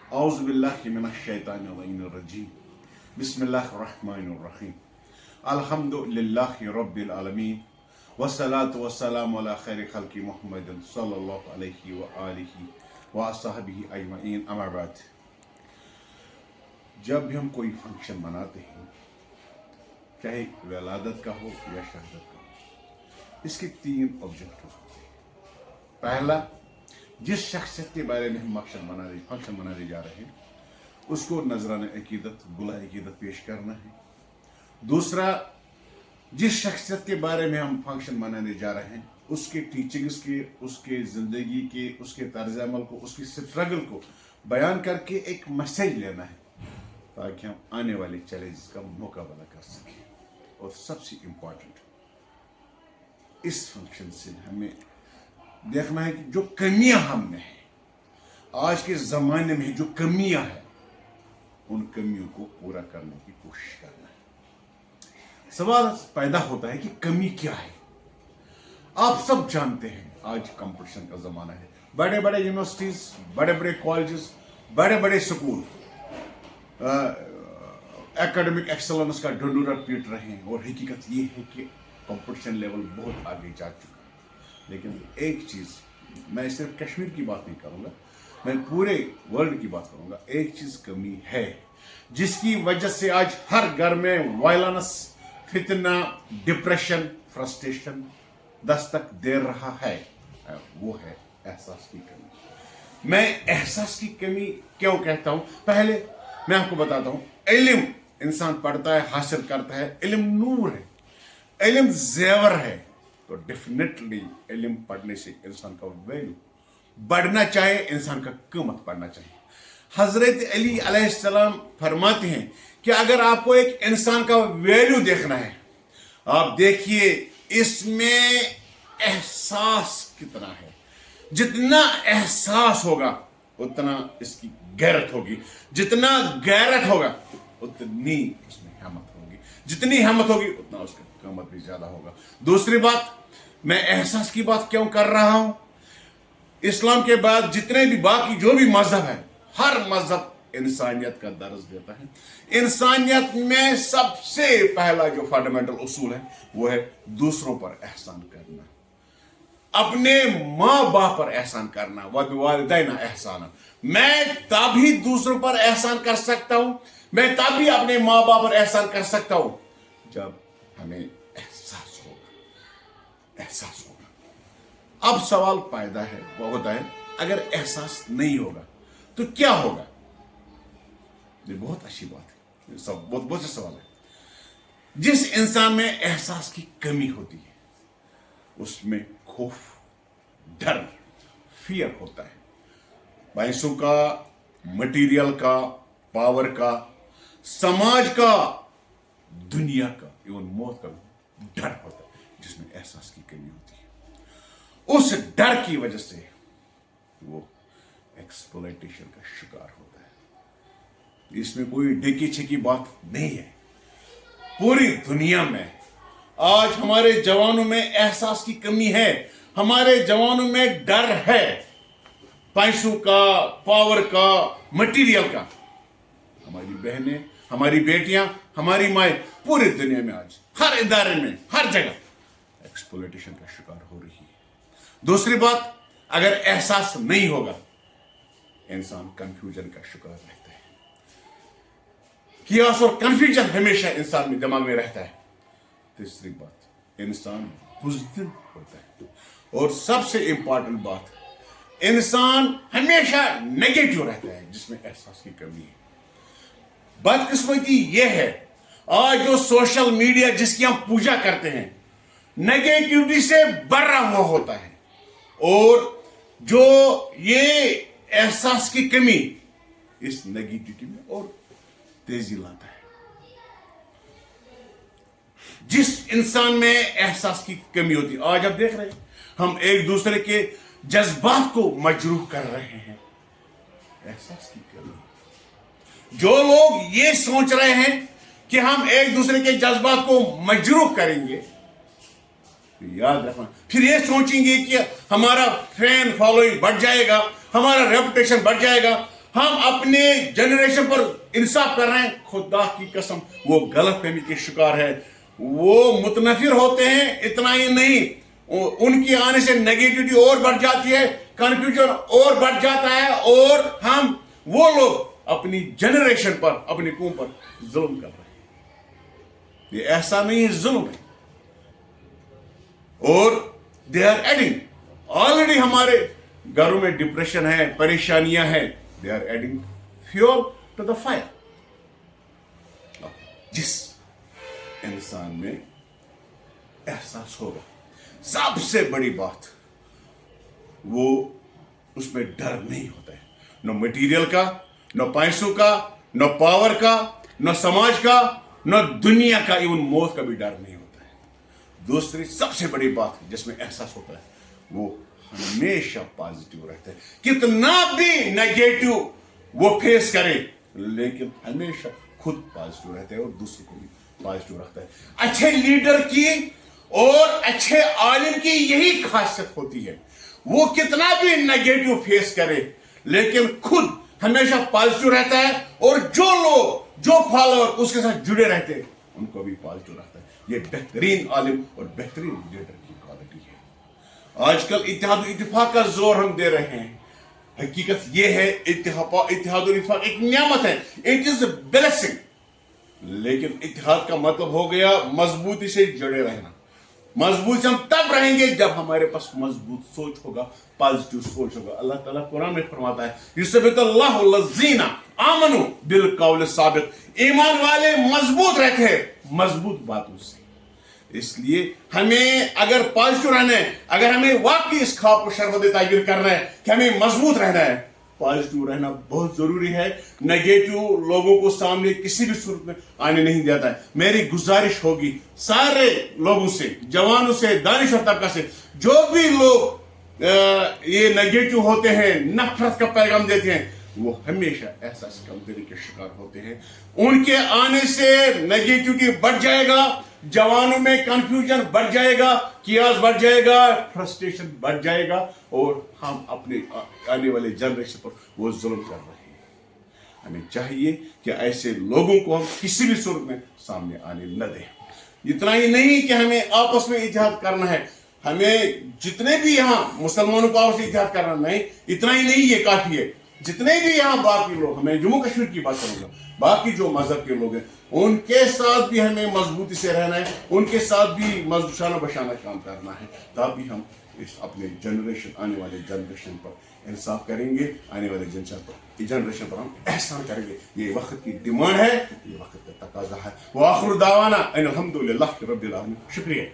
اعوذ باللہ من الشیطان الرجیم بسم اللہ الرحمن الرحیم الحمد للہ رب العالمین والصلاة والسلام علی خیر خلق محمد صلی اللہ علیہ وآلہ وصحبہ اجمعین اما بعد. جب بھی ہم کوئی فنکشن مناتے ہیں چاہے ولادت کا ہو یا شہادت کا ہو، اس کے 3 آبجیکٹو ہوتے ہیں. پہلا، جس شخصیت کے بارے میں ہم فنکشن منانے جا رہے ہیں اس کو نذرانہ عقیدت گلہ عقیدت پیش کرنا ہے. دوسرا، جس شخصیت کے بارے میں ہم فنکشن منانے جا رہے ہیں اس کے ٹیچنگز کے، اس کے زندگی کے، اس کے طرز عمل کو، اس کی سٹرگل کو بیان کر کے ایک میسیج لینا ہے تاکہ ہم آنے والے چیلنجز کا مقابلہ کر سکیں. اور سب سے امپورٹنٹ، اس فنکشن سے ہمیں دیکھنا ہے کہ جو کمیاں ہم میں ہیں، آج کے زمانے میں جو کمیاں ہیں، ان کمیوں کو پورا کرنے کی کوشش کرنا ہے. سوال پیدا ہوتا ہے کہ کمی کیا ہے؟ آپ سب جانتے ہیں آج کمپٹیشن کا زمانہ ہے. بڑے بڑے یونیورسٹیز، بڑے بڑے کالجز، بڑے بڑے سکول ایکڈمک ایکسلنس کا ڈنڈورا پیٹ رہے ہیں، اور حقیقت یہ ہے کہ کمپٹیشن لیول بہت آگے جا چکا ہے. لیکن ایک چیز، میں صرف کشمیر کی بات نہیں کروں گا، میں پورے ورلڈ کی بات کروں گا. ایک چیز کمی ہے جس کی وجہ سے آج ہر گھر میں وائلنس، فتنہ، ڈپریشن، فرسٹریشن دستک دے رہا ہے. وہ ہے احساس کی کمی. میں احساس کی کمی کیوں کہتا ہوں؟ پہلے میں آپ کو بتاتا ہوں. علم انسان پڑھتا ہے، حاصل کرتا ہے. علم نور ہے، علم زیور ہے. تو ڈیفینیٹلی علم پڑھنے سے انسان کا ویلیو بڑھنا چاہیے، انسان کا قیمت بڑھنا چاہیے. حضرت علی علیہ السلام فرماتے ہیں کہ اگر آپ کو ایک انسان کا ویلیو دیکھنا ہے، آپ دیکھیے اس میں احساس کتنا ہے. جتنا احساس ہوگا اتنا اس کی غیرت ہوگی، جتنا غیرت ہوگا اتنی اس میں ہمت ہوگی، جتنی ہمت ہوگی اتنا اس کا قیمت بھی زیادہ ہوگا. دوسری بات، میں احساس کی بات کیوں کر رہا ہوں؟ اسلام کے بعد جتنے بھی باقی جو بھی مذہب ہے، ہر مذہب انسانیت کا درس دیتا ہے. انسانیت میں سب سے پہلا جو فنڈامنٹل اصول ہے وہ ہے دوسروں پر احسان کرنا، اپنے ماں باپ پر احسان کرنا. وَبِوَالِدَيْنَ احسانا. میں تبھی دوسروں پر احسان کر سکتا ہوں، میں تبھی اپنے ماں باپ پر احسان کر سکتا ہوں جب ہمیں احساس ہوگا. احساس ہوگا. اب سوال پیدا ہے، وہ ہوتا ہے اگر احساس نہیں ہوگا تو کیا ہوگا؟ یہ بہت اچھی بات ہے، بہت سے سوال ہے. جس انسان میں احساس کی کمی ہوتی ہے اس میں خوف، ڈر، فیئر ہوتا ہے. پیسوں کا، مٹیریل کا، پاور کا، سماج کا، دنیا کا، ایون موت کا ڈر ہوتا ہے جس میں احساس کی کمی ہوتی ہے. اس ڈر کی وجہ سے وہ ایکسپلائٹیشن کا شکار ہوتا ہے. اس میں کوئی ڈیکی چھکی بات نہیں ہے. پوری دنیا میں آج ہمارے جوانوں میں احساس کی کمی ہے، ہمارے جوانوں میں ڈر ہے، پیسوں کا، پاور کا، مٹیریل کا. ہماری بہنیں، ہماری بیٹیاں، ہماری مائیں پوری دنیا میں آج ہر ادارے میں، ہر جگہ ایکسپلائٹیشن کا شکار ہو رہی ہے. دوسری بات، اگر احساس نہیں ہوگا انسان کنفیوژن کا شکار رہتا ہے. کیاس اور کنفیوژن ہمیشہ انسان میں دماغ میں رہتا ہے. تیسری بات، انسان بزدل ہوتا ہے. اور سب سے امپورٹنٹ بات، انسان ہمیشہ نیگیٹو رہتا ہے جس میں احساس کی کمی ہے. بدقسمتی یہ ہے آج جو سوشل میڈیا جس کی ہم پوجا کرتے ہیں نیگیٹیوٹی سے بھرا ہوا ہوتا ہے، اور جو یہ احساس کی کمی اس نیگیٹیوٹی میں اور تیزی لاتا ہے. جس انسان میں احساس کی کمی ہوتی ہے، آج آپ دیکھ رہے ہیں ہم ایک دوسرے کے جذبات کو مجروح کر رہے ہیں. احساس کی کمی. جو لوگ یہ سوچ رہے ہیں کہ ہم ایک دوسرے کے جذبات کو مجروح کریں گے، یاد رکھنا، پھر یہ سوچیں گے کہ ہمارا فین فالوئنگ بڑھ جائے گا، ہمارا ریپوٹیشن بڑھ جائے گا، ہم اپنے جنریشن پر انصاف کر رہے ہیں، خدا کی قسم وہ غلط فہمی کے شکار ہے، وہ متنفر ہوتے ہیں۔ اتنا ہی نہیں، ان کی آنے سے نیگیٹیوٹی اور بڑھ جاتی ہے، کنفیوژن اور بڑھ جاتا ہے، اور ہم وہ لوگ اپنی جنریشن پر، اپنی قوم پر ظلم کر رہے ہیں۔ یہ ایسا نہیں ہے، ظلم ہے، اور دے آر ایڈنگ، آلریڈی ہمارے گھروں میں ڈپریشن ہے، پریشانیاں ہیں، they are adding fuel to the fire. جس انسان میں احساس ہوگا، سب سے بڑی بات وہ اس میں ڈر نہیں ہوتا ہے، نہ مٹیریل کا، نہ پیسوں کا، نہ پاور کا، نہ سماج کا، نہ دنیا کا، ایون موت کا بھی ڈر نہیں ہوتا ہے۔ دوسری سب سے بڑی بات جس میں احساس ہوتا ہے، وہ ہمیشہ پازیٹیو رہتا ہے، کتنا بھی نیگیٹو وہ فیس کرے لیکن ہمیشہ خود پازیٹیو رہتا ہے اور دوسروں کو بھی پازیٹیو رکھتا ہے۔ اچھے لیڈر کی اور اچھے عالم کی یہی خاصیت ہوتی ہے، وہ کتنا بھی نیگیٹو فیس کرے لیکن خود ہمیشہ پازیٹیو رہتا ہے، اور جو لوگ، جو فالوور اس کے ساتھ جڑے رہتے ہیں ان کو بھی پازیٹیو رکھتا ہے۔ یہ بہترین عالم اور بہترین لیڈر کی کوالٹی ہے۔ آج کل اتحاد و اتفاق کا زور ہم دے رہے ہیں، حقیقت یہ ہے اتحاد و اتفاق ایک نعمت ہے، اٹ از اے بلیسنگ، لیکن اتحاد کا مطلب ہو گیا مضبوطی سے جڑے رہنا۔ مضبوط سے ہم تب رہیں گے جب ہمارے پاس مضبوط سوچ ہوگا، پازیٹیو سوچ ہوگا۔ اللہ تعالیٰ قرآن میں فرماتا ہے یثبت اللہ الذین آمنوا بالقول الثابت، ایمان والے مضبوط رہتے ہیں مضبوط باتوں سے۔ اس لیے ہمیں اگر پازیٹیو رہنا ہے، اگر ہمیں واقعی اس خواب کو شربت تعبیر کرنا ہے کہ ہمیں مضبوط رہنا ہے، پازیٹیو رہنا بہت ضروری ہے۔ نیگیٹو لوگوں کو سامنے کسی بھی صورت میں آنے نہیں دیتا ہے۔ میری گزارش ہوگی سارے لوگوں سے، جوانوں سے، دانشور طبقہ سے، جو بھی لوگ یہ نیگیٹو ہوتے ہیں، نفرت کا پیغام دیتے ہیں، وہ ہمیشہ احساس کمزوری کے شکار ہوتے ہیں۔ ان کے آنے سے نیگیٹیوٹی بڑھ جائے گا، جوانوں میں کنفیوژن بڑھ جائے گا، کیاس بڑھ جائے گا، فرسٹریشن بڑھ جائے گا، اور ہم اپنے آنے والے جنریشن پر وہ ظلم کر رہے ہیں۔ ہمیں چاہیے کہ ایسے لوگوں کو ہم کسی بھی صورت میں سامنے آنے نہ دیں۔ اتنا ہی نہیں کہ ہمیں آپس میں اتحاد کرنا ہے، ہمیں جتنے بھی یہاں مسلمانوں کو آپس میں اتحاد کرنا نہیں، اتنا ہی نہیں یہ کافی ہے، جتنے بھی یہاں باقی لوگ، میں جموں کشمیر کی بات کروں گا، باقی جو مذہب کے لوگ ہیں ان کے ساتھ بھی ہمیں مضبوطی سے رہنا ہے، ان کے ساتھ بھی شانہ بشانہ کام کرنا ہے، تبھی ہم اس اپنے جنریشن، آنے والے جنریشن پر انصاف کریں گے، آنے والے جنریشن پر ہم احسان کریں گے۔ یہ وقت کی ڈیمانڈ ہے، یہ وقت کا تقاضا ہے۔ وآخر دعوانا ان الحمد للہ رب العالمین۔ شکریہ۔